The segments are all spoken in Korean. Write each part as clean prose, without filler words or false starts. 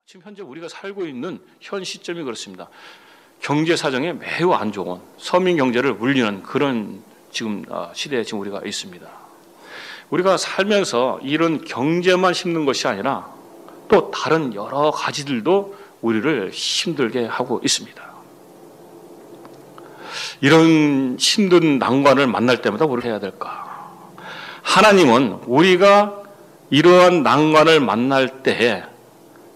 지금 현재 우리가 살고 있는 현 시점이 그렇습니다. 경제 사정에 매우 안 좋은 서민 경제를 물리는 그런 지금 시대에 지금 우리가 있습니다. 우리가 살면서 이런 경제만 힘든 것이 아니라 또 다른 여러 가지들도 우리를 힘들게 하고 있습니다. 이런 힘든 난관을 만날 때마다 우리가 해야 될까? 하나님은 우리가 이러한 난관을 만날 때에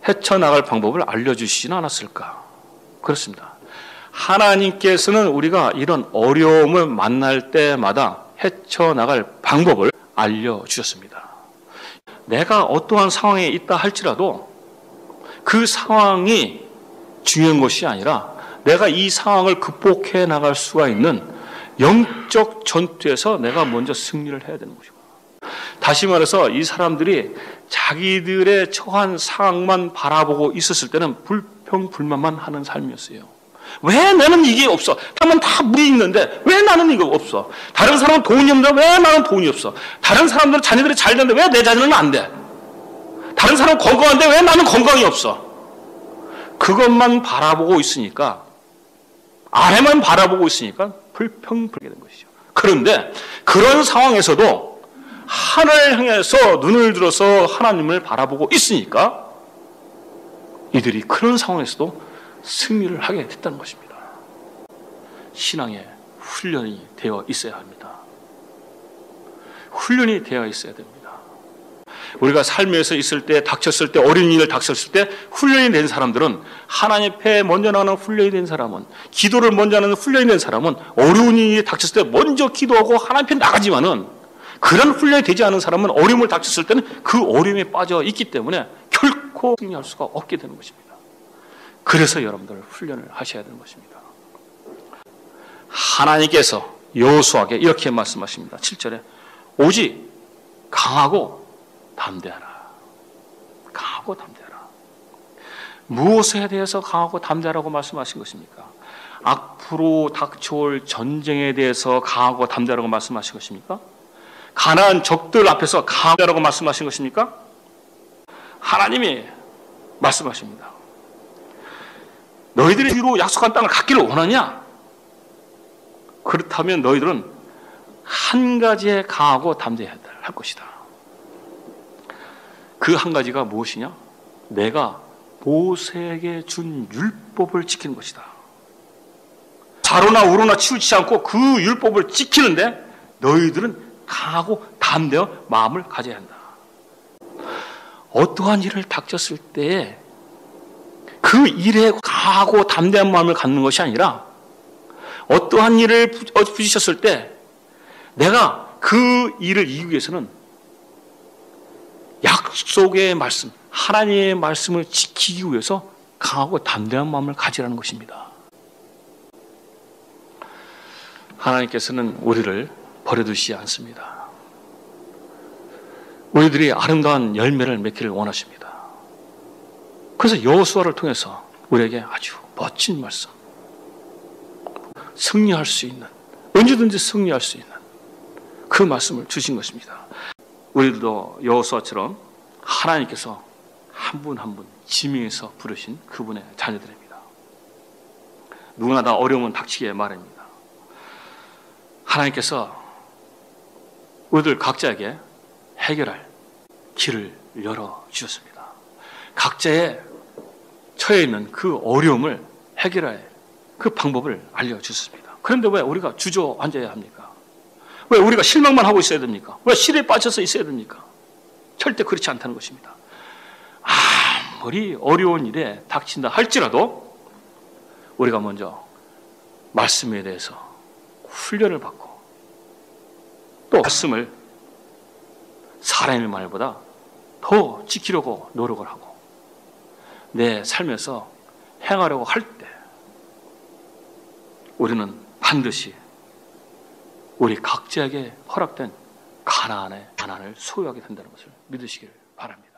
헤쳐나갈 방법을 알려주시지는 않았을까? 그렇습니다. 하나님께서는 우리가 이런 어려움을 만날 때마다 헤쳐나갈 방법을 알려주셨습니다. 내가 어떠한 상황에 있다 할지라도 그 상황이 중요한 것이 아니라 내가 이 상황을 극복해 나갈 수가 있는 영적 전투에서 내가 먼저 승리를 해야 되는 것이고, 다시 말해서 이 사람들이 자기들의 처한 상황만 바라보고 있었을 때는 불평불만만 하는 삶이었어요. 왜 나는 이게 없어? 다른 다 물이 있는데 왜 나는 이거 없어? 다른 사람은 돈이 없는데 왜 나는 돈이 없어? 다른 사람들은 자녀들이 잘 되는데 왜 내 자녀는 안 돼? 다른 사람은 건강한데 왜 나는 건강이 없어? 그것만 바라보고 있으니까, 아래만 바라보고 있으니까 불평불게 된 것이죠. 그런데 그런 상황에서도 하늘을 향해서 눈을 들어서 하나님을 바라보고 있으니까 이들이 그런 상황에서도 승리를 하게 됐다는 것입니다. 신앙의 훈련이 되어 있어야 합니다. 훈련이 되어 있어야 됩니다. 우리가 삶에서 있을 때, 닥쳤을 때, 어려운 일을 닥쳤을 때 훈련이 된 사람들은, 하나님 앞에 먼저 나가는 훈련이 된 사람은, 기도를 먼저 하는 훈련이 된 사람은 어려운 일이 닥쳤을 때 먼저 기도하고 하나님 앞에 나가지만은, 그런 훈련이 되지 않은 사람은 어려움을 닥쳤을 때는 그 어려움에 빠져 있기 때문에 결코 승리할 수가 없게 되는 것입니다. 그래서 여러분들 훈련을 하셔야 되는 것입니다. 하나님께서 여호수아에게 이렇게 말씀하십니다. 7절에 오직 강하고 담대하라. 강하고 담대하라. 무엇에 대해서 강하고 담대하라고 말씀하신 것입니까? 앞으로 닥쳐올 전쟁에 대해서 강하고 담대하라고 말씀하신 것입니까? 가나안 적들 앞에서 강하다라고 말씀하신 것입니까? 하나님이 말씀하십니다. 너희들이 뒤로 약속한 땅을 갖기를 원하냐? 그렇다면 너희들은 한 가지에 강하고 담대해야 할 것이다. 그 한 가지가 무엇이냐? 내가 모세에게 준 율법을 지키는 것이다. 좌로나 우로나 치우치지 않고 그 율법을 지키는데 너희들은 강하고 담대어 마음을 가져야 한다. 어떠한 일을 닥쳤을 때 그 일에 강하고 담대한 마음을 갖는 것이 아니라, 어떠한 일을 부딪혔을 때 내가 그 일을 이기기 위해서는 약속의 말씀, 하나님의 말씀을 지키기 위해서 강하고 담대한 마음을 가지라는 것입니다. 하나님께서는 우리를 버려두시지 않습니다. 우리들이 아름다운 열매를 맺기를 원하십니다. 그래서 여호수아를 통해서 우리에게 아주 멋진 말씀, 승리할 수 있는, 언제든지 승리할 수 있는 그 말씀을 주신 것입니다. 우리도 여호수아처럼 하나님께서 한 분 한 분 지명해서 부르신 그분의 자녀들입니다. 누구나 다 어려움은 닥치게 마련입니다. 하나님께서 우리들 각자에게 해결할 길을 열어주셨습니다. 각자의 처해 있는 그 어려움을 해결할 그 방법을 알려주셨습니다. 그런데 왜 우리가 주저앉아야 합니까? 왜 우리가 실망만 하고 있어야 됩니까? 왜 실에 빠져서 있어야 됩니까? 절대 그렇지 않다는 것입니다. 아무리 어려운 일에 닥친다 할지라도 우리가 먼저 말씀에 대해서 훈련을 받고, 또 말씀을 사람의 말보다 더 지키려고 노력을 하고 내 삶에서 행하려고 할 때 우리는 반드시 우리 각자에게 허락된 가나안을 소유하게 된다는 것을 믿으시길 바랍니다.